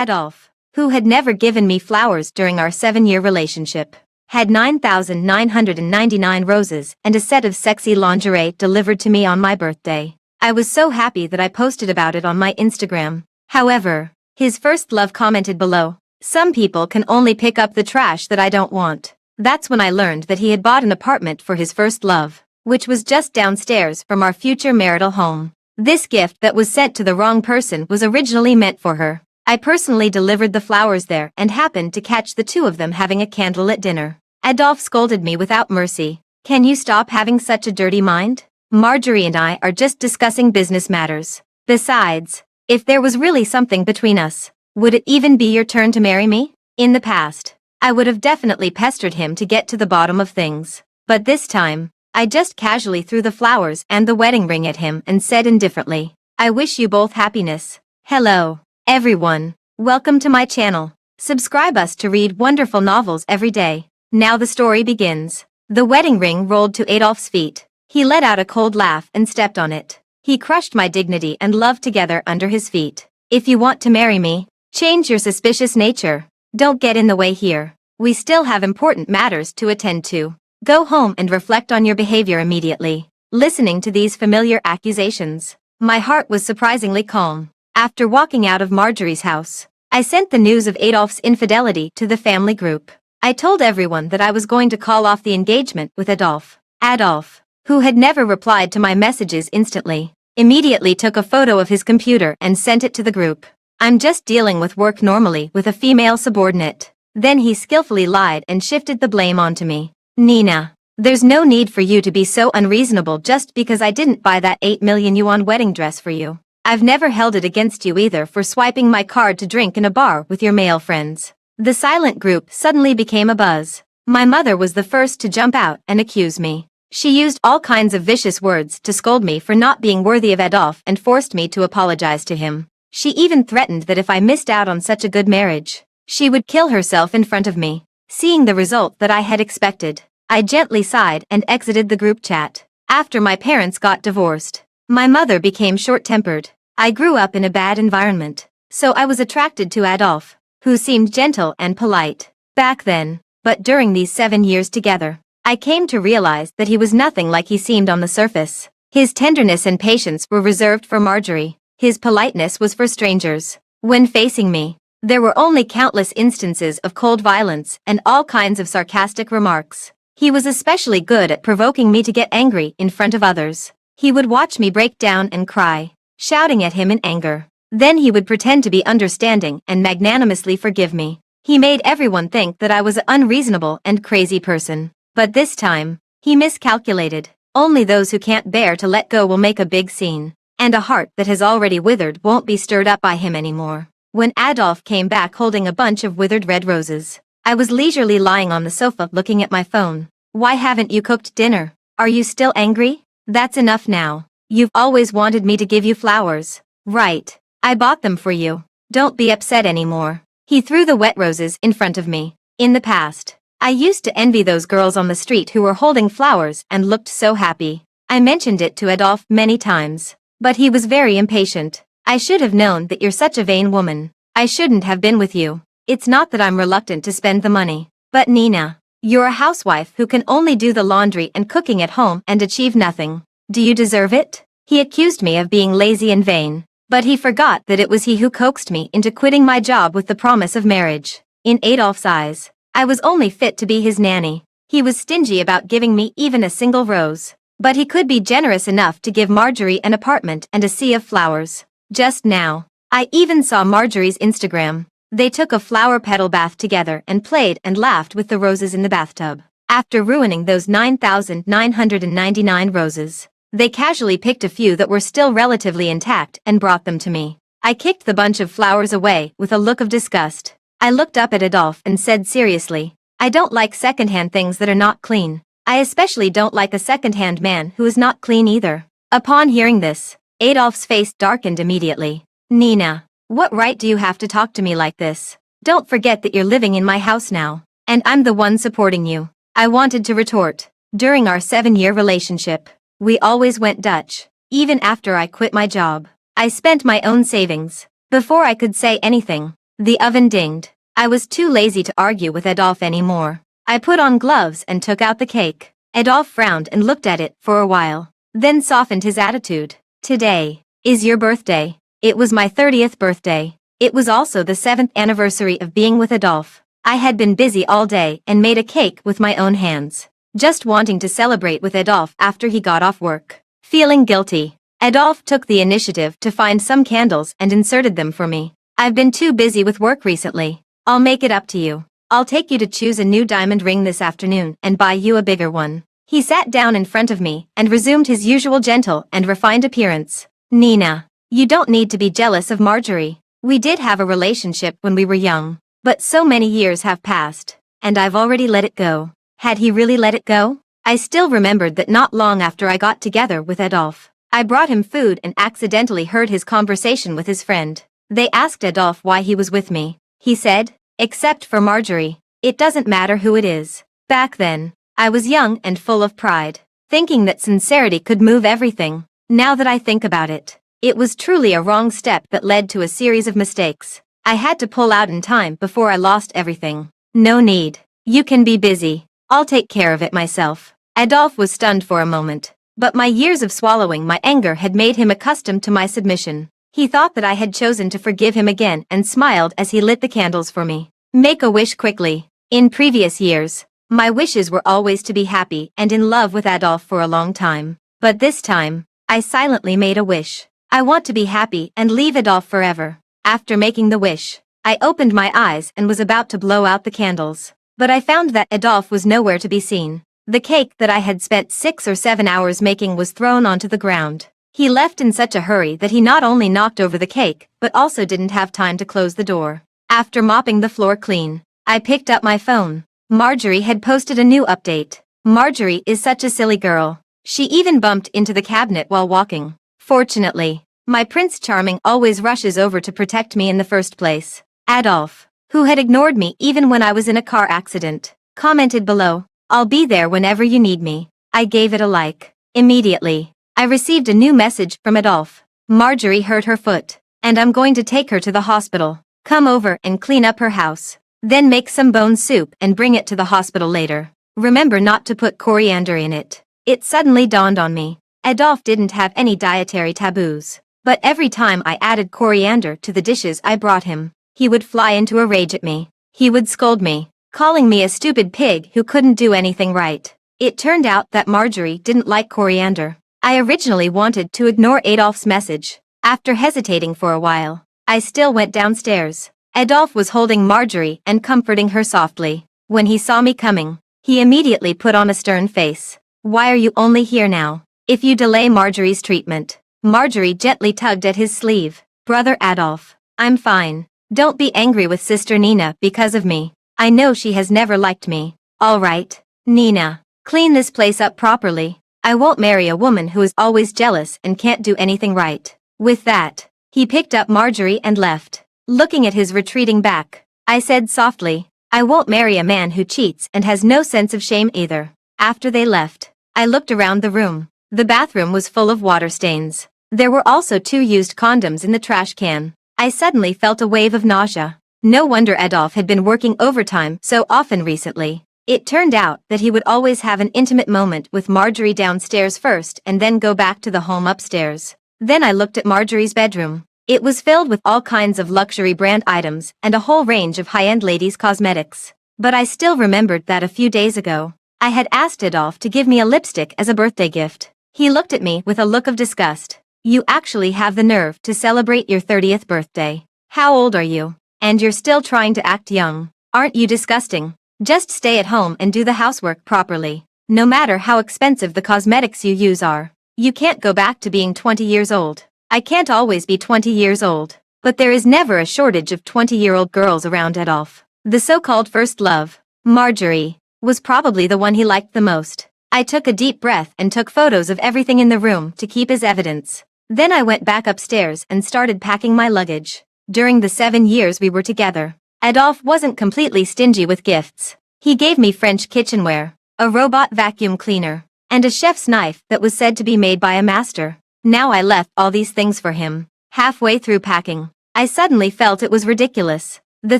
Adolf, who had never given me flowers during our 7-year relationship, had 9,999 roses and a set of sexy lingerie delivered to me on my birthday. I was so happy that I posted about it on my Instagram. However, his first love commented below, "Some people can only pick up the trash that I don't want." That's when I learned that he had bought an apartment for his first love, which was just downstairs from our future marital home. This gift that was sent to the wrong person was originally meant for her. I personally delivered the flowers there and happened to catch the two of them having a candlelit dinner. Adolf scolded me without mercy. "Can you stop having such a dirty mind? Marjorie and I are just discussing business matters. Besides, if there was really something between us, would it even be your turn to marry me?" In the past, I would have definitely pestered him to get to the bottom of things. But this time, I just casually threw the flowers and the wedding ring at him and said indifferently, "I wish you both happiness." Hello, everyone. Welcome to my channel. Subscribe us to read wonderful novels every day. Now the story begins. The wedding ring rolled to Adolf's feet. He let out a cold laugh and stepped on it. He crushed my dignity and love together under his feet. "If you want to marry me, change your suspicious nature. Don't get in the way here. We still have important matters to attend to. Go home and reflect on your behavior immediately." Listening to these familiar accusations, my heart was surprisingly calm. After walking out of Marjorie's house, I sent the news of Adolf's infidelity to the family group. I told everyone that I was going to call off the engagement with Adolf. Adolf, who had never replied to my messages instantly, immediately took a photo of his computer and sent it to the group. "I'm just dealing with work normally with a female subordinate." Then he skillfully lied and shifted the blame onto me. "Nina, there's no need for you to be so unreasonable just because I didn't buy that 8 million yuan wedding dress for you. I've never held it against you either for swiping my card to drink in a bar with your male friends." The silent group suddenly became a buzz. My mother was the first to jump out and accuse me. She used all kinds of vicious words to scold me for not being worthy of Adolf and forced me to apologize to him. She even threatened that if I missed out on such a good marriage, she would kill herself in front of me. Seeing the result that I had expected, I gently sighed and exited the group chat. After my parents got divorced, my mother became short-tempered. I grew up in a bad environment, so I was attracted to Adolf, who seemed gentle and polite back then. But during these 7 years together, I came to realize that he was nothing like he seemed on the surface. His tenderness and patience were reserved for Marjorie. His politeness was for strangers. When facing me, there were only countless instances of cold violence and all kinds of sarcastic remarks. He was especially good at provoking me to get angry in front of others. He would watch me break down and cry, shouting at him in anger. Then he would pretend to be understanding and magnanimously forgive me. He made everyone think that I was an unreasonable and crazy person. But this time, he miscalculated. Only those who can't bear to let go will make a big scene, and a heart that has already withered won't be stirred up by him anymore. When Adolf came back holding a bunch of withered red roses, I was leisurely lying on the sofa looking at my phone. "Why haven't you cooked dinner? Are you still angry? That's enough now. You've always wanted me to give you flowers, right? I bought them for you. Don't be upset anymore." He threw the wet roses in front of me. In the past, I used to envy those girls on the street who were holding flowers and looked so happy. I mentioned it to Adolf many times, but he was very impatient. "I should have known that you're such a vain woman. I shouldn't have been with you. It's not that I'm reluctant to spend the money. But Nina, you're a housewife who can only do the laundry and cooking at home and achieve nothing. Do you deserve it?" He accused me of being lazy and vain, but he forgot that it was he who coaxed me into quitting my job with the promise of marriage. In Adolf's eyes, I was only fit to be his nanny. He was stingy about giving me even a single rose, but he could be generous enough to give Marjorie an apartment and a sea of flowers. Just now, I even saw Marjorie's Instagram. They took a flower petal bath together and played and laughed with the roses in the bathtub. After ruining those 9,999 roses, they casually picked a few that were still relatively intact and brought them to me. I kicked the bunch of flowers away with a look of disgust. I looked up at Adolf and said seriously, "I don't like secondhand things that are not clean. I especially don't like a secondhand man who is not clean either." Upon hearing this, Adolf's face darkened immediately. "Nina, what right do you have to talk to me like this? Don't forget that you're living in my house now, and I'm the one supporting you." I wanted to retort. During our 7-year relationship, we always went Dutch. Even after I quit my job, I spent my own savings. Before I could say anything, The oven dinged. I was too lazy to argue with Adolphe anymore. I put on gloves and took out the cake. Adolphe frowned and looked at it for a while, then softened his attitude. Today is your birthday. It was my 30th birthday. It was also the 7th anniversary of being with Adolphe. I had been busy all day and made a cake with my own hands, just wanting to celebrate with Adolphe after he got off work. Feeling guilty, Adolphe took the initiative to find some candles and inserted them for me. I've been too busy with work recently. I'll make it up to you. I'll take you to choose a new diamond ring this afternoon and buy you a bigger one. He sat down in front of me and resumed his usual gentle and refined appearance. Nina, you don't need to be jealous of Marjorie. We did have a relationship when we were young, but so many years have passed, and I've already let it go. Had he really let it go? I still remembered that not long after I got together with Adolphe, I brought him food and accidentally heard his conversation with his friend. They asked Adolphe why he was with me. He said, "Except for Marjorie, it doesn't matter who it is." Back then, I was young and full of pride, thinking that sincerity could move everything. Now that I think about it, it was truly a wrong step that led to a series of mistakes. I had to pull out in time before I lost everything. No need. You can be busy. I'll take care of it myself. Adolphe was stunned for a moment, but my years of swallowing my anger had made him accustomed to my submission. He thought that I had chosen to forgive him again and smiled as he lit the candles for me. Make a wish quickly. In previous years, my wishes were always to be happy and in love with Adolphe for a long time. But this time, I silently made a wish. I want to be happy and leave Adolphe forever. After making the wish, I opened my eyes and was about to blow out the candles. But I found that Adolphe was nowhere to be seen. The cake that I had spent 6 or 7 hours making was thrown onto the ground. He left in such a hurry that he not only knocked over the cake, but also didn't have time to close the door. After mopping the floor clean, I picked up my phone. Marjorie had posted a new update. Marjorie is such a silly girl. She even bumped into the cabinet while walking. Fortunately, my Prince Charming always rushes over to protect me in the first place. Adolphe, who had ignored me even when I was in a car accident, commented below, "I'll be there whenever you need me." I gave it a like. Immediately, I received a new message from Adolphe. "Marjorie hurt her foot, and I'm going to take her to the hospital. Come over and clean up her house. Then make some bone soup and bring it to the hospital later. Remember not to put coriander in it." It suddenly dawned on me. Adolphe didn't have any dietary taboos, but every time I added coriander to the dishes I brought him, he would fly into a rage at me. He would scold me, calling me a stupid pig who couldn't do anything right. It turned out that Marjorie didn't like coriander. I originally wanted to ignore Adolphe's message. After hesitating for a while, I still went downstairs. Adolphe was holding Marjorie and comforting her softly. When he saw me coming, he immediately put on a stern face. "Why are you only here now? If you delay Marjorie's treatment." Marjorie gently tugged at his sleeve. "Brother Adolphe, I'm fine. Don't be angry with Sister Nina because of me. I know she has never liked me." "All right, Nina, clean this place up properly. I won't marry a woman who is always jealous and can't do anything right." With that, he picked up Marjorie and left. Looking at his retreating back, I said softly, "I won't marry a man who cheats and has no sense of shame either." After they left, I looked around the room. The bathroom was full of water stains. There were also 2 used condoms in the trash can. I suddenly felt a wave of nausea. No wonder Adolphe had been working overtime so often recently. It turned out that he would always have an intimate moment with Marjorie downstairs first and then go back to the home upstairs. Then I looked at Marjorie's bedroom. It was filled with all kinds of luxury brand items and a whole range of high-end ladies' cosmetics. But I still remembered that a few days ago, I had asked Adolphe to give me a lipstick as a birthday gift. He looked at me with a look of disgust. "You actually have the nerve to celebrate your 30th birthday. How old are you? And you're still trying to act young. Aren't you disgusting? Just stay at home and do the housework properly. No matter how expensive the cosmetics you use are, you can't go back to being 20 years old." I can't always be 20 years old, but there is never a shortage of 20-year-old girls around Adolphe. The so-called first love, Marjorie, was probably the one he liked the most. I took a deep breath and took photos of everything in the room to keep as evidence. Then I went back upstairs and started packing my luggage. During the 7 years we were together, Adolphe wasn't completely stingy with gifts. He gave me French kitchenware, a robot vacuum cleaner, and a chef's knife that was said to be made by a master. Now I left all these things for him. Halfway through packing, I suddenly felt it was ridiculous. The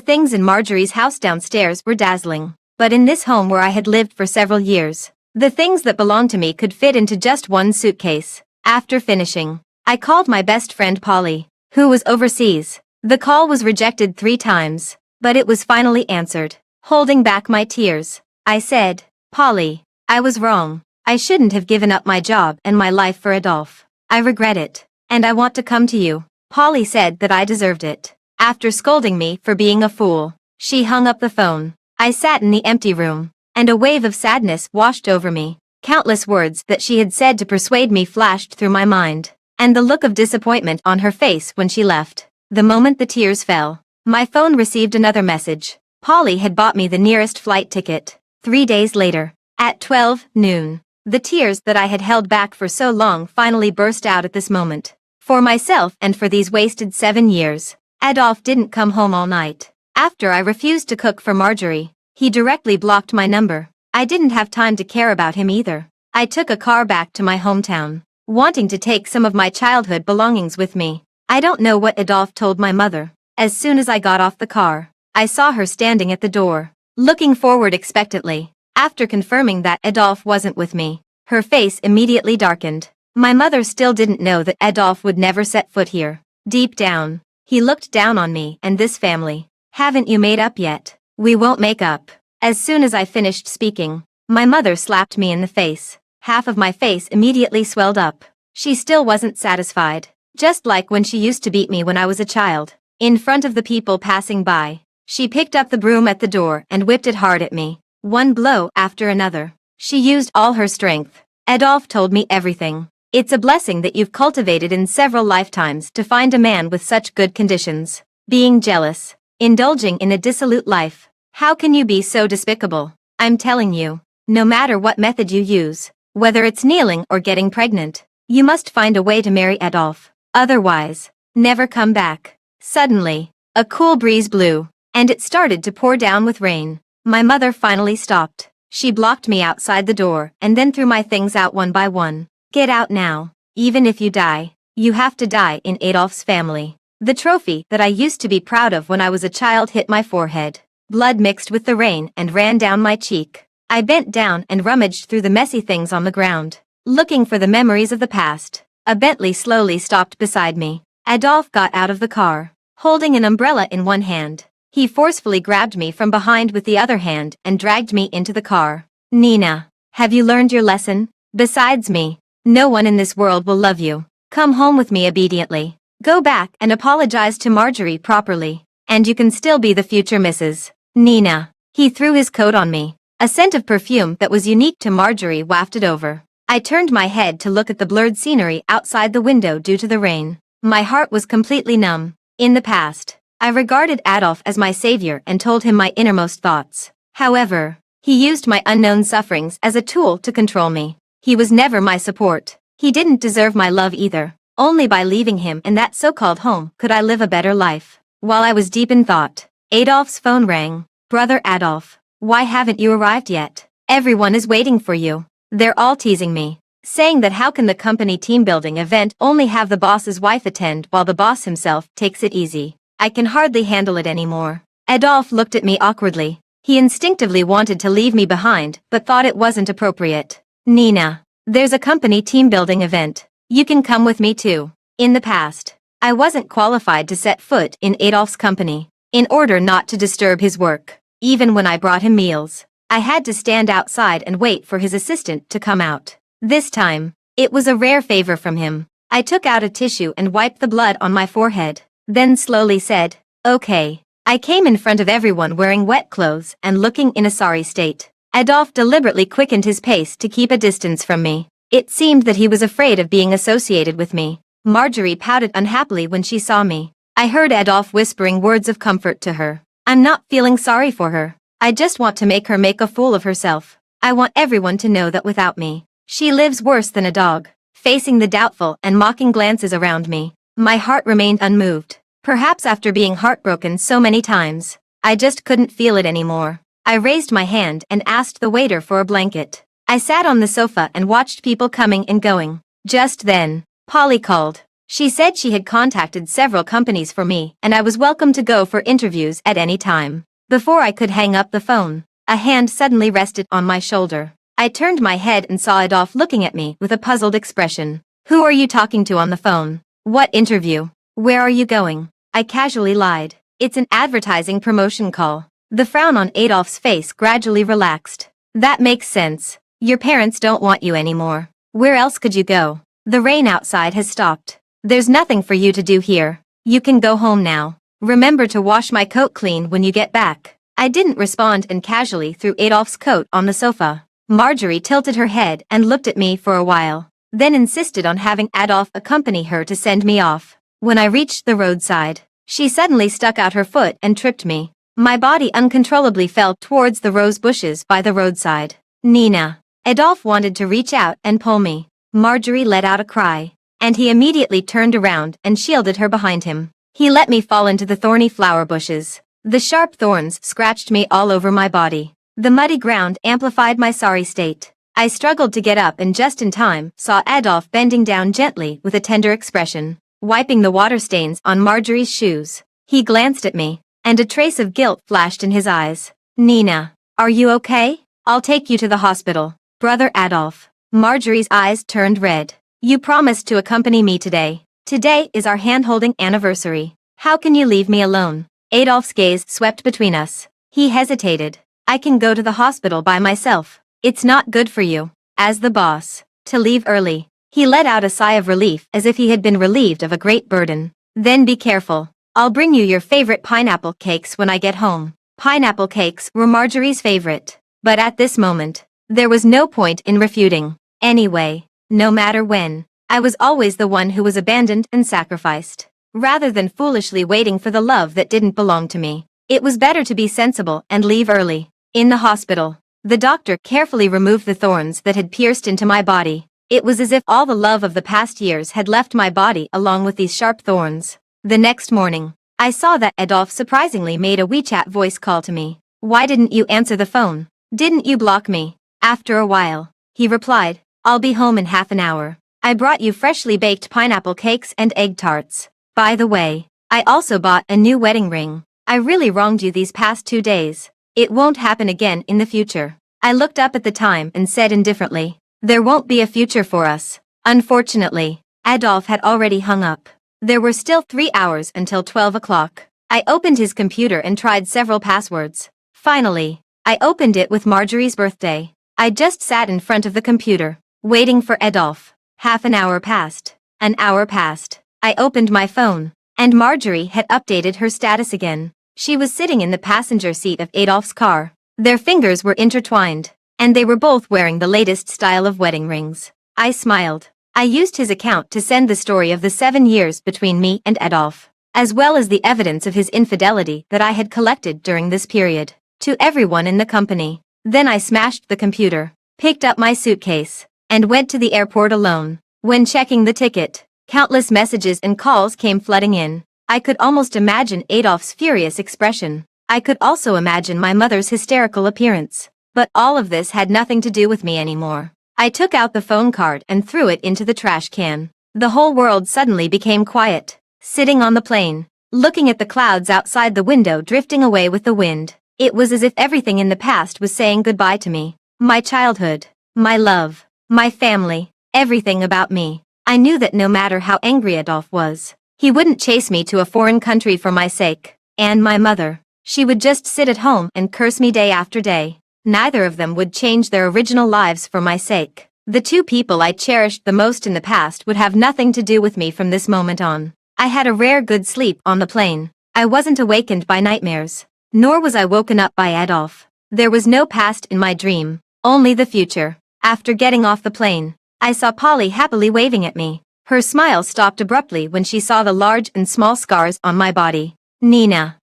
things in Marjorie's house downstairs were dazzling. But in this home where I had lived for several years, the things that belonged to me could fit into just one suitcase. After finishing, I called my best friend Polly, who was overseas. The call was rejected 3 times, but it was finally answered. Holding back my tears, I said, "Polly, I was wrong. I shouldn't have given up my job and my life for Adolphe. I regret it, and I want to come to you." Polly said that I deserved it. After scolding me for being a fool, she hung up the phone. I sat in the empty room, and a wave of sadness washed over me. Countless words that she had said to persuade me flashed through my mind, and the look of disappointment on her face when she left. The moment the tears fell, my phone received another message. Polly had bought me the nearest flight ticket. 3 days later, at 12 noon, the tears that I had held back for so long finally burst out at this moment. For myself and for these wasted 7 years, Adolphe didn't come home all night. After I refused to cook for Marjorie, he directly blocked my number. I didn't have time to care about him either. I took a car back to my hometown, wanting to take some of my childhood belongings with me. I don't know what Adolphe told my mother. As soon as I got off the car, I saw her standing at the door, looking forward expectantly. After confirming that Adolphe wasn't with me, her face immediately darkened. My mother still didn't know that Adolphe would never set foot here. Deep down, he looked down on me and this family. "Haven't you made up yet?" "We won't make up." As soon as I finished speaking, my mother slapped me in the face. Half of my face immediately swelled up. She still wasn't satisfied, just like when she used to beat me when I was a child. In front of the people passing by, she picked up the broom at the door and whipped it hard at me. One blow after another. She used all her strength. Adolphe told me everything. "It's a blessing that you've cultivated in several lifetimes to find a man with such good conditions. Being jealous, indulging in a dissolute life. How can you be so despicable? I'm telling you, no matter what method you use, whether it's kneeling or getting pregnant, you must find a way to marry Adolphe. Otherwise, never come back." Suddenly, a cool breeze blew, and it started to pour down with rain. My mother finally stopped. She blocked me outside the door and then threw my things out one by one. "Get out now. Even if you die, you have to die in Adolphe's family." The trophy that I used to be proud of when I was a child hit my forehead. Blood mixed with the rain and ran down my cheek. I bent down and rummaged through the messy things on the ground, looking for the memories of the past. A Bentley slowly stopped beside me. Adolphe got out of the car, holding an umbrella in one hand. He forcefully grabbed me from behind with the other hand and dragged me into the car. "Nina, have you learned your lesson? Besides me, no one in this world will love you. Come home with me obediently. Go back and apologize to Marjorie properly, and you can still be the future Mrs. Nina." He threw his coat on me. A scent of perfume that was unique to Marjorie wafted over. I turned my head to look at the blurred scenery outside the window due to the rain. My heart was completely numb. In the past, I regarded Adolphe as my savior and told him my innermost thoughts. However, he used my unknown sufferings as a tool to control me. He was never my support. He didn't deserve my love either. Only by leaving him in that so-called home could I live a better life. While I was deep in thought, Adolphe's phone rang. "Brother Adolphe, why haven't you arrived yet? Everyone is waiting for you. They're all teasing me, saying that how can the company team building event only have the boss's wife attend while the boss himself takes it easy. I can hardly handle it anymore." Adolphe looked at me awkwardly. He instinctively wanted to leave me behind but thought it wasn't appropriate. "Nina, there's a company team building event. You can come with me too." In the past, I wasn't qualified to set foot in Adolphe's company. In order not to disturb his work, even when I brought him meals, I had to stand outside and wait for his assistant to come out. This time, it was a rare favor from him. I took out a tissue and wiped the blood on my forehead, then slowly said, "Okay." I came in front of everyone wearing wet clothes and looking in a sorry state. Adolphe deliberately quickened his pace to keep a distance from me. It seemed that he was afraid of being associated with me. Marjorie pouted unhappily when she saw me. I heard Adolphe whispering words of comfort to her. "I'm not feeling sorry for her. I just want to make her make a fool of herself. I want everyone to know that without me, she lives worse than a dog." Facing the doubtful and mocking glances around me, my heart remained unmoved. Perhaps after being heartbroken so many times, I just couldn't feel it anymore. I raised my hand and asked the waiter for a blanket. I sat on the sofa and watched people coming and going. Just then, Polly called. She said she had contacted several companies for me and I was welcome to go for interviews at any time. Before I could hang up the phone, a hand suddenly rested on my shoulder. I turned my head and saw Adolf looking at me with a puzzled expression. "Who are you talking to on the phone? What interview? Where are you going?" I casually lied. "It's an advertising promotion call." The frown on Adolf's face gradually relaxed. "That makes sense. Your parents don't want you anymore. Where else could you go? The rain outside has stopped. There's nothing for you to do here. You can go home now. Remember to wash my coat clean when you get back." I didn't respond and casually threw Adolf's coat on the sofa. Marjorie tilted her head and looked at me for a while, then insisted on having Adolf accompany her to send me off. When I reached the roadside, she suddenly stuck out her foot and tripped me. My body uncontrollably fell towards the rose bushes by the roadside. "Nina." Adolf wanted to reach out and pull me. Marjorie let out a cry, and he immediately turned around and shielded her behind him. He let me fall into the thorny flower bushes. The sharp thorns scratched me all over my body. The muddy ground amplified my sorry state. I struggled to get up and just in time saw Adolf bending down gently with a tender expression, wiping the water stains on Marjorie's shoes. He glanced at me, and a trace of guilt flashed in his eyes. "Nina, are you okay? I'll take you to the hospital." "Brother Adolf." Marjorie's eyes turned red. "You promised to accompany me today. Today is our hand-holding anniversary. How can you leave me alone?" Adolf's gaze swept between us. He hesitated. "I can go to the hospital by myself. It's not good for you, as the boss, to leave early." He let out a sigh of relief as if he had been relieved of a great burden. "Then be careful. I'll bring you your favorite pineapple cakes when I get home." Pineapple cakes were Marjorie's favorite, but at this moment, there was no point in refuting. Anyway, no matter when, I was always the one who was abandoned and sacrificed. Rather than foolishly waiting for the love that didn't belong to me, it was better to be sensible and leave early. In the hospital, the doctor carefully removed the thorns that had pierced into my body. It was as if all the love of the past years had left my body along with these sharp thorns. The next morning, I saw that Adolf surprisingly made a WeChat voice call to me. "Why didn't you answer the phone? Didn't you block me?" After a while, he replied, "I'll be home in half an hour. I brought you freshly baked pineapple cakes and egg tarts. By the way, I also bought a new wedding ring. I really wronged you these past 2 days. It won't happen again in the future." I looked up at the time and said indifferently, "There won't be a future for us." Unfortunately, Adolf had already hung up. There were still 3 hours until 12 o'clock. I opened his computer and tried several passwords. Finally, I opened it with Marjorie's birthday. I just sat in front of the computer, waiting for Adolf. Half an hour passed. An hour passed. I opened my phone, and Marjorie had updated her status again. She was sitting in the passenger seat of Adolf's car. Their fingers were intertwined, and they were both wearing the latest style of wedding rings. I smiled. I used his account to send the story of the 7 years between me and Adolf, as well as the evidence of his infidelity that I had collected during this period, to everyone in the company. Then I smashed the computer, picked up my suitcase, and went to the airport alone. When checking the ticket, countless messages and calls came flooding in. I could almost imagine Adolf's furious expression. I could also imagine my mother's hysterical appearance. But all of this had nothing to do with me anymore. I took out the phone card and threw it into the trash can. The whole world suddenly became quiet. Sitting on the plane, looking at the clouds outside the window drifting away with the wind, it was as if everything in the past was saying goodbye to me. My childhood, my love, my family, everything about me. I knew that no matter how angry Adolf was, he wouldn't chase me to a foreign country for my sake. And my mother, she would just sit at home and curse me day after day. Neither of them would change their original lives for my sake. The two people I cherished the most in the past would have nothing to do with me from this moment on. I had a rare good sleep on the plane. I wasn't awakened by nightmares, nor was I woken up by Adolf. There was no past in my dream, only the future. After getting off the plane, I saw Polly happily waving at me. Her smile stopped abruptly when she saw the large and small scars on my body. "Nina,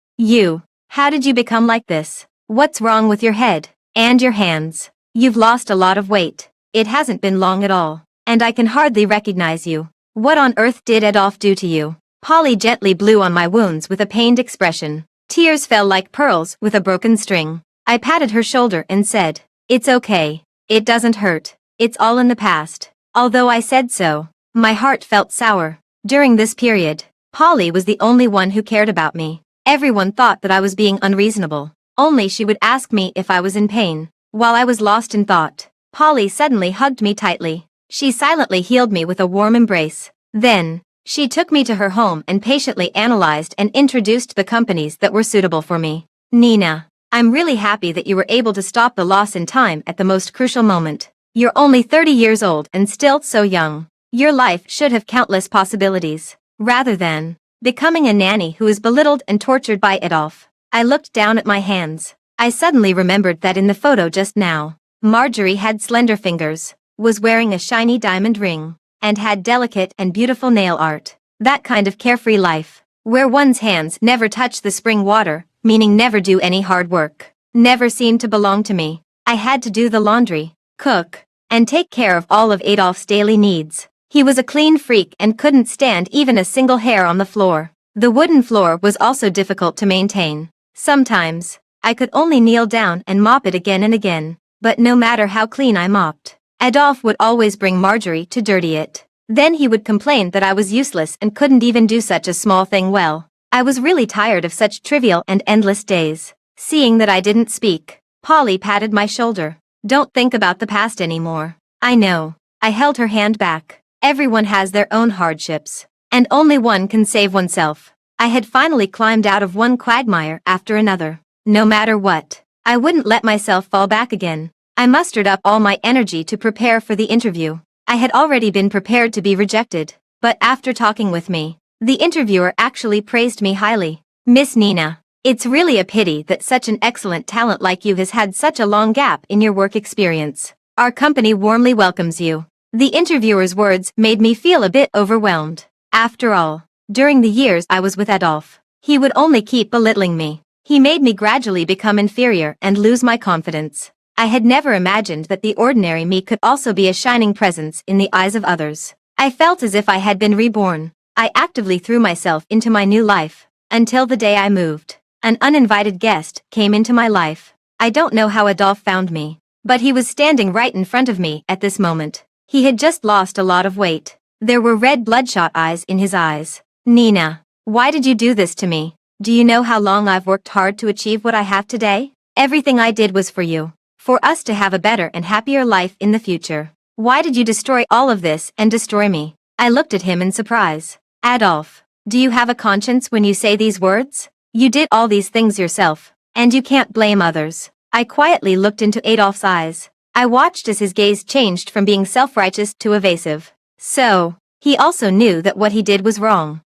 how did you become like this? What's wrong with your head? And your hands? You've lost a lot of weight. It hasn't been long at all, and I can hardly recognize you. What on earth did Adolf do to you?" Polly gently blew on my wounds with a pained expression. Tears fell like pearls with a broken string. I patted her shoulder and said, "It's okay. It doesn't hurt. It's all in the past." Although I said so, my heart felt sour. During this period, Polly was the only one who cared about me. Everyone thought that I was being unreasonable. Only she would ask me if I was in pain. While I was lost in thought, Polly suddenly hugged me tightly. She silently healed me with a warm embrace. Then, she took me to her home and patiently analyzed and introduced the companies that were suitable for me. Nina, I'm really happy that you were able to stop the loss in time at the most crucial moment. You're only 30 years old and still so young. Your life should have countless possibilities. Rather than becoming a nanny who is belittled and tortured by Adolf. I looked down at my hands. I suddenly remembered that in the photo just now, Marjorie had slender fingers, was wearing a shiny diamond ring, and had delicate and beautiful nail art. That kind of carefree life, where one's hands never touch the spring water, meaning never do any hard work, never seemed to belong to me. I had to do the laundry, cook, and take care of all of Adolf's daily needs. He was a clean freak and couldn't stand even a single hair on the floor. The wooden floor was also difficult to maintain. Sometimes, I could only kneel down and mop it again and again, but no matter how clean I mopped, Adolf would always bring Marjorie to dirty it. Then he would complain that I was useless and couldn't even do such a small thing well. I was really tired of such trivial and endless days. Seeing that I didn't speak, Polly patted my shoulder. Don't think about the past anymore. I know. I held her hand back. Everyone has their own hardships, and only one can save oneself. I had finally climbed out of one quagmire after another. No matter what, I wouldn't let myself fall back again. I mustered up all my energy to prepare for the interview. I had already been prepared to be rejected, but after talking with me, the interviewer actually praised me highly. Miss Nina, it's really a pity that such an excellent talent like you has had such a long gap in your work experience. Our company warmly welcomes you. The interviewer's words made me feel a bit overwhelmed. After all, during the years I was with Adolf, he would only keep belittling me. He made me gradually become inferior and lose my confidence. I had never imagined that the ordinary me could also be a shining presence in the eyes of others. I felt as if I had been reborn. I actively threw myself into my new life, until the day I moved. An uninvited guest came into my life. I don't know how Adolf found me, but he was standing right in front of me at this moment. He had just lost a lot of weight. There were red bloodshot eyes in his eyes. Nina, why did you do this to me? Do you know how long I've worked hard to achieve what I have today? Everything I did was for you. For us to have a better and happier life in the future. Why did you destroy all of this and destroy me? I looked at him in surprise. Adolf, do you have a conscience when you say these words? You did all these things yourself, and you can't blame others. I quietly looked into Adolf's eyes. I watched as his gaze changed from being self-righteous to evasive. So, he also knew that what he did was wrong.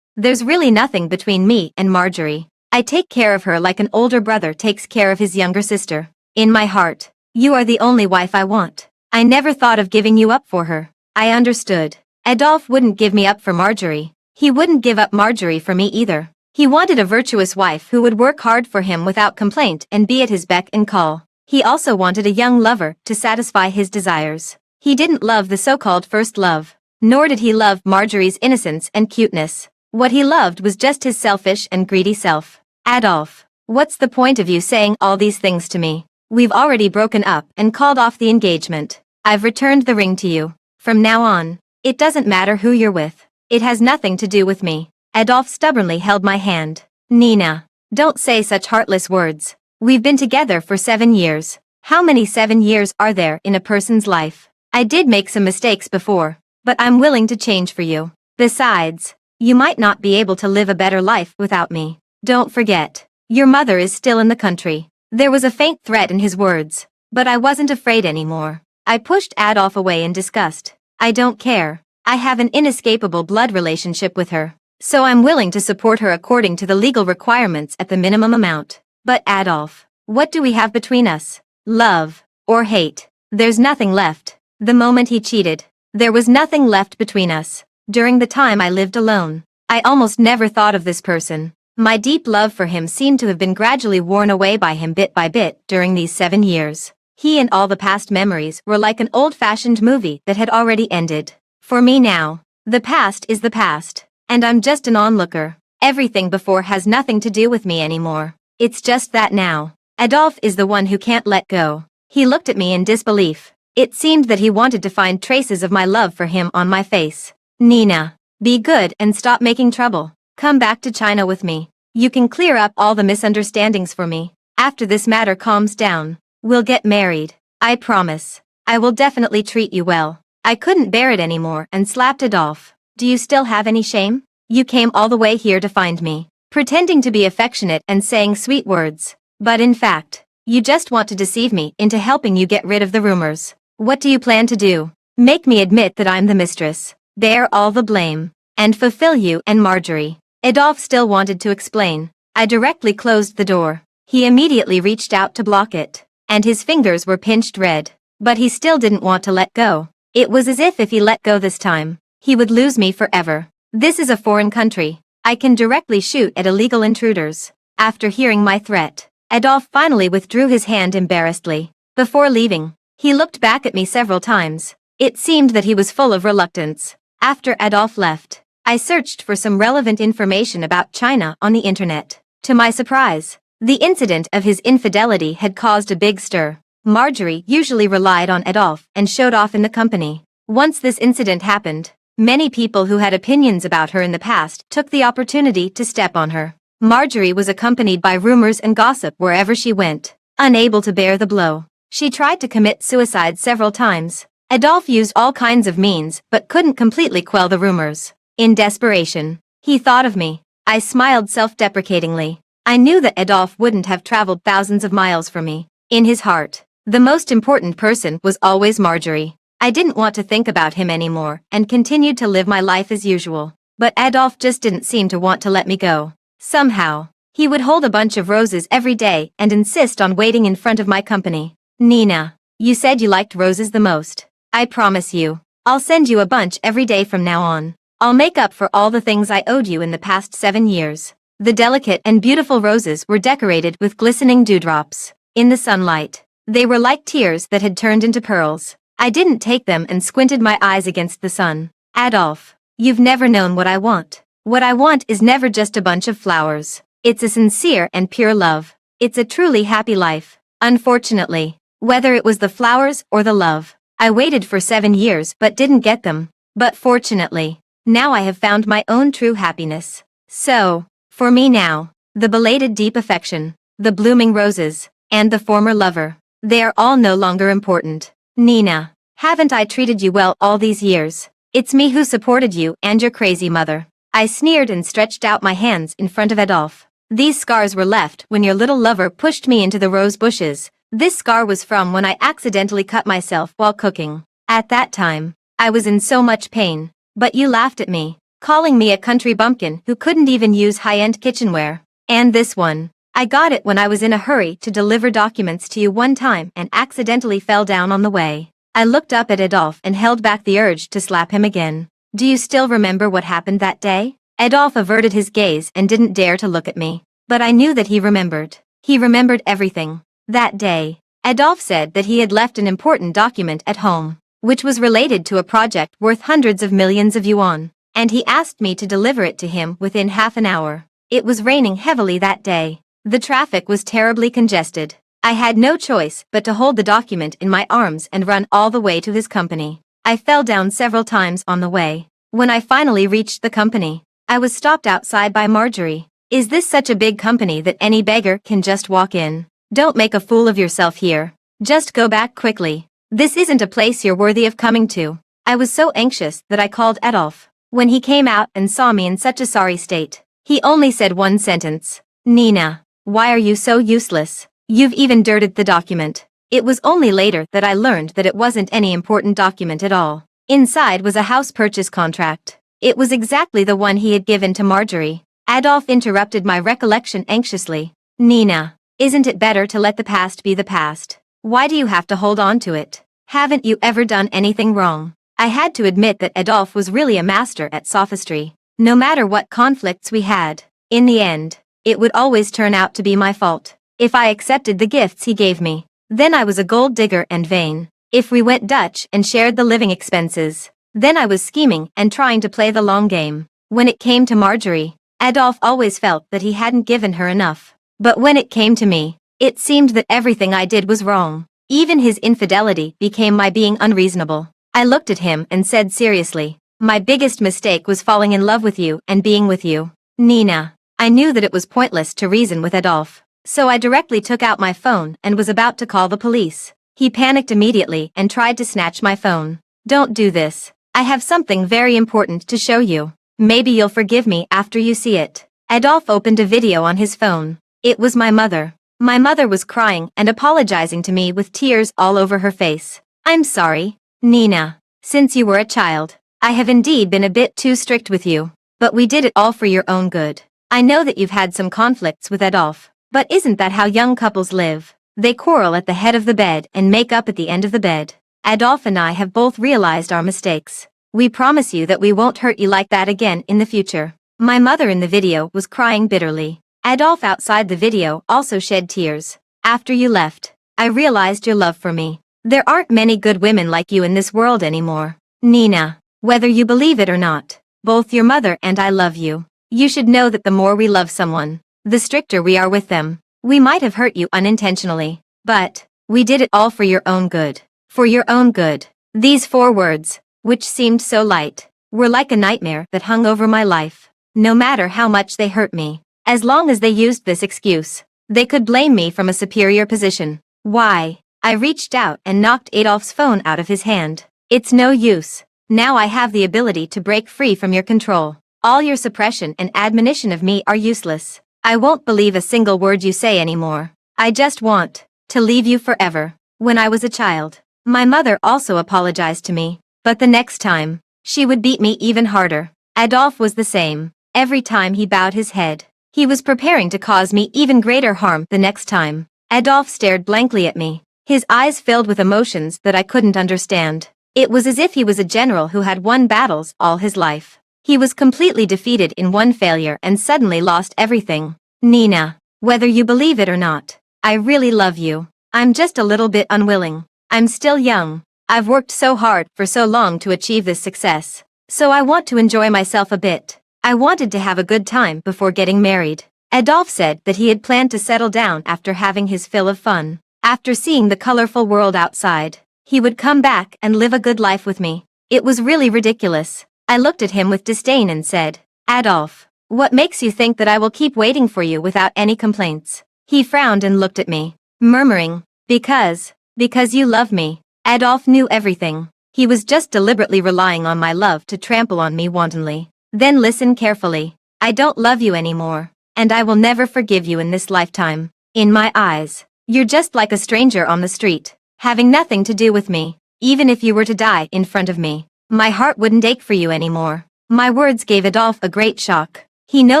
There's really nothing between me and Marjorie. I take care of her like an older brother takes care of his younger sister. In my heart, you are the only wife I want. I never thought of giving you up for her. I understood. Adolf wouldn't give me up for Marjorie. He wouldn't give up Marjorie for me either. He wanted a virtuous wife who would work hard for him without complaint and be at his beck and call. He also wanted a young lover to satisfy his desires. He didn't love the so-called first love, nor did he love Marjorie's innocence and cuteness. What he loved was just his selfish and greedy self. Adolf, what's the point of you saying all these things to me? We've already broken up and called off the engagement. I've returned the ring to you. From now on, it doesn't matter who you're with. It has nothing to do with me. Adolf stubbornly held my hand. Nina, don't say such heartless words. We've been together for 7 years. How many 7 years are there in a person's life? I did make some mistakes before, but I'm willing to change for you. Besides, you might not be able to live a better life without me. Don't forget, your mother is still in the country. There was a faint threat in his words, but I wasn't afraid anymore. I pushed Adolf away in disgust. I don't care. I have an inescapable blood relationship with her, so I'm willing to support her according to the legal requirements at the minimum amount. But Adolf, what do we have between us? Love or hate? There's nothing left. The moment he cheated, there was nothing left between us. During the time I lived alone, I almost never thought of this person. My deep love for him seemed to have been gradually worn away by him bit by bit during these 7 years. He and all the past memories were like an old-fashioned movie that had already ended. For me now, the past is the past, and I'm just an onlooker. Everything before has nothing to do with me anymore. It's just that now, Adolf is the one who can't let go. He looked at me in disbelief. It seemed that he wanted to find traces of my love for him on my face. Nina, Be good and stop making trouble. Come back to China with me. You can clear up all the misunderstandings for me. After this matter calms down, we'll get married. I promise. I will definitely treat you well. I couldn't bear it anymore and slapped Adolphe. Do you still have any shame? You came all the way here to find me, pretending to be affectionate and saying sweet words. But in fact, you just want to deceive me into helping you get rid of the rumors. What do you plan to do? Make me admit that I'm the mistress, bear all the blame, and fulfill you and Marjorie. Adolphe still wanted to explain. I directly closed the door. He immediately reached out to block it, and his fingers were pinched red. But he still didn't want to let go. It was as if he let go this time, he would lose me forever. This is a foreign country. I can directly shoot at illegal intruders. After hearing my threat, Adolphe finally withdrew his hand embarrassedly. Before leaving, he looked back at me several times. It seemed that he was full of reluctance. After Adolphe left, I searched for some relevant information about China on the internet. To my surprise, the incident of his infidelity had caused a big stir. Marjorie usually relied on Adolphe and showed off in the company. Once this incident happened, many people who had opinions about her in the past took the opportunity to step on her. Marjorie was accompanied by rumors and gossip wherever she went. Unable to bear the blow, she tried to commit suicide several times. Adolphe used all kinds of means but couldn't completely quell the rumors. In desperation, he thought of me. I smiled self-deprecatingly. I knew that Adolphe wouldn't have traveled thousands of miles for me. In his heart, the most important person was always Marjorie. I didn't want to think about him anymore and continued to live my life as usual. But Adolphe just didn't seem to want to let me go. Somehow, he would hold a bunch of roses every day and insist on waiting in front of my company. Nina, you said you liked roses the most. I promise you, I'll send you a bunch every day from now on. I'll make up for all the things I owed you in the past 7 years. The delicate and beautiful roses were decorated with glistening dewdrops. In the sunlight, they were like tears that had turned into pearls. I didn't take them and squinted my eyes against the sun. Adolphe, you've never known what I want. What I want is never just a bunch of flowers. It's a sincere and pure love. It's a truly happy life. Unfortunately, whether it was the flowers or the love, I waited for 7 years but didn't get them. But fortunately, now I have found my own true happiness. So, for me now, the belated deep affection, the blooming roses, and the former lover, they are all no longer important. Nina, haven't I treated you well all these years? It's me who supported you and your crazy mother. I sneered and stretched out my hands in front of Adolphe. These scars were left when your little lover pushed me into the rose bushes. This scar was from when I accidentally cut myself while cooking. At that time, I was in so much pain, but you laughed at me, calling me a country bumpkin who couldn't even use high-end kitchenware. And this one, I got it when I was in a hurry to deliver documents to you one time and accidentally fell down on the way. I looked up at Adolphe and held back the urge to slap him again. Do you still remember what happened that day? Adolphe averted his gaze and didn't dare to look at me. But I knew that he remembered. He remembered everything. That day, Adolphe said that he had left an important document at home, which was related to a project worth hundreds of millions of yuan, and he asked me to deliver it to him within half an hour. It was raining heavily that day. The traffic was terribly congested. I had no choice but to hold the document in my arms and run all the way to his company. I fell down several times on the way. When I finally reached the company, I was stopped outside by Marjorie. Is this such a big company that any beggar can just walk in? Don't make a fool of yourself here. Just go back quickly. This isn't a place you're worthy of coming to. I was so anxious that I called Adolphe. When he came out and saw me in such a sorry state, he only said one sentence. Nina, why are you so useless? You've even dirted the document. It was only later that I learned that it wasn't any important document at all. Inside was a house purchase contract. It was exactly the one he had given to Marjorie. Adolphe interrupted my recollection anxiously. Nina, isn't it better to let the past be the past? Why do you have to hold on to it? Haven't you ever done anything wrong? I had to admit that Adolphe was really a master at sophistry. No matter what conflicts we had, in the end, it would always turn out to be my fault. If I accepted the gifts he gave me, then I was a gold digger and vain. If we went Dutch and shared the living expenses, then I was scheming and trying to play the long game. When it came to Marjorie, Adolphe always felt that he hadn't given her enough. But when it came to me, it seemed that everything I did was wrong. Even his infidelity became my being unreasonable. I looked at him and said seriously, My biggest mistake was falling in love with you and being with you, Nina. I knew that it was pointless to reason with Adolf, so I directly took out my phone and was about to call the police. He panicked immediately and tried to snatch my phone. Don't do this. I have something very important to show you. Maybe you'll forgive me after you see it. Adolf opened a video on his phone. It was my mother. My mother was crying and apologizing to me with tears all over her face. I'm sorry, Nina. Since you were a child, I have indeed been a bit too strict with you. But we did it all for your own good. I know that you've had some conflicts with Adolf, but isn't that how young couples live? They quarrel at the head of the bed and make up at the end of the bed. Adolf and I have both realized our mistakes. We promise you that we won't hurt you like that again in the future. My mother in the video was crying bitterly. Adolf outside the video also shed tears. After you left, I realized your love for me. There aren't many good women like you in this world anymore. Nina, whether you believe it or not, both your mother and I love you. You should know that the more we love someone, the stricter we are with them. We might have hurt you unintentionally, but we did it all for your own good. For your own good. These 4 words, which seemed so light, were like a nightmare that hung over my life. No matter how much they hurt me, as long as they used this excuse, they could blame me from a superior position. Why? I reached out and knocked Adolf's phone out of his hand. It's no use. Now I have the ability to break free from your control. All your suppression and admonition of me are useless. I won't believe a single word you say anymore. I just want to leave you forever. When I was a child, my mother also apologized to me, but the next time, she would beat me even harder. Adolf was the same. Every time he bowed his head, he was preparing to cause me even greater harm the next time. Adolf stared blankly at me, his eyes filled with emotions that I couldn't understand. It was as if he was a general who had won battles all his life. He was completely defeated in one failure and suddenly lost everything. Nina, whether you believe it or not, I really love you. I'm just a little bit unwilling. I'm still young. I've worked so hard for so long to achieve this success. So I want to enjoy myself a bit. I wanted to have a good time before getting married. Adolf said that he had planned to settle down after having his fill of fun. After seeing the colorful world outside, he would come back and live a good life with me. It was really ridiculous. I looked at him with disdain and said, Adolf, what makes you think that I will keep waiting for you without any complaints? He frowned and looked at me, murmuring, because you love me. Adolf knew everything. He was just deliberately relying on my love to trample on me wantonly. Then listen carefully. I don't love you anymore, and I will never forgive you in this lifetime. In my eyes, you're just like a stranger on the street, having nothing to do with me. Even if you were to die in front of me, my heart wouldn't ache for you anymore. My words gave Adolf a great shock. He no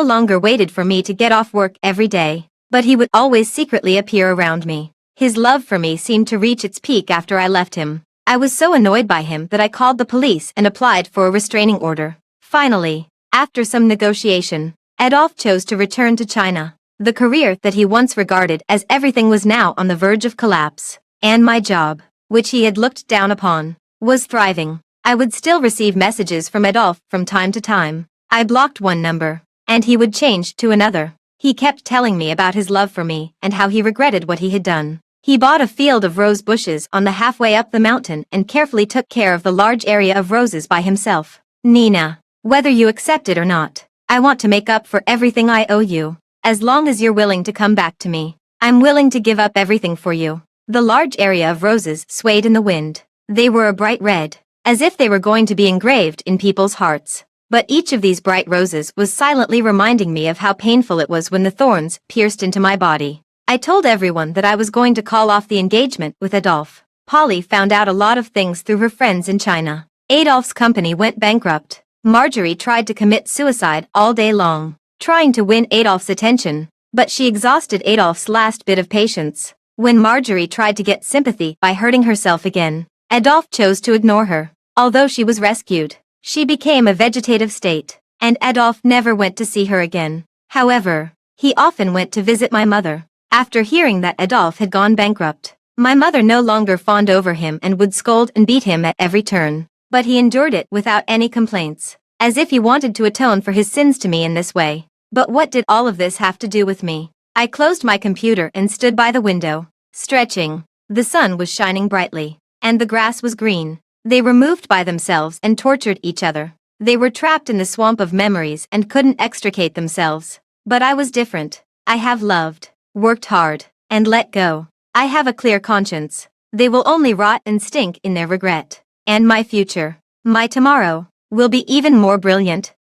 longer waited for me to get off work every day, but he would always secretly appear around me. His love for me seemed to reach its peak after I left him. I was so annoyed by him that I called the police and applied for a restraining order. Finally, after some negotiation, Adolf chose to return to China. The career that he once regarded as everything was now on the verge of collapse, and my job, which he had looked down upon, was thriving. I would still receive messages from Adolf from time to time. I blocked one number, and he would change to another. He kept telling me about his love for me and how he regretted what he had done. He bought a field of rose bushes on the halfway up the mountain and carefully took care of the large area of roses by himself. Nina, whether you accept it or not, I want to make up for everything I owe you. As long as you're willing to come back to me, I'm willing to give up everything for you. The large area of roses swayed in the wind. They were a bright red, as if they were going to be engraved in people's hearts. But each of these bright roses was silently reminding me of how painful it was when the thorns pierced into my body. I told everyone that I was going to call off the engagement with Adolf. Polly found out a lot of things through her friends in China. Adolf's company went bankrupt. Marjorie tried to commit suicide all day long, trying to win Adolf's attention, but she exhausted Adolf's last bit of patience. When Marjorie tried to get sympathy by hurting herself again, Adolf chose to ignore her. Although she was rescued, she became a vegetative state, and Adolf never went to see her again. However, he often went to visit my mother. After hearing that Adolf had gone bankrupt, my mother no longer fawned over him and would scold and beat him at every turn. But he endured it without any complaints, as if he wanted to atone for his sins to me in this way. But what did all of this have to do with me? I closed my computer and stood by the window, stretching. The sun was shining brightly, and the grass was green. They were moved by themselves and tortured each other. They were trapped in the swamp of memories and couldn't extricate themselves. But I was different. I have loved, worked hard, and let go. I have a clear conscience. They will only rot and stink in their regret. And my future, my tomorrow, will be even more brilliant.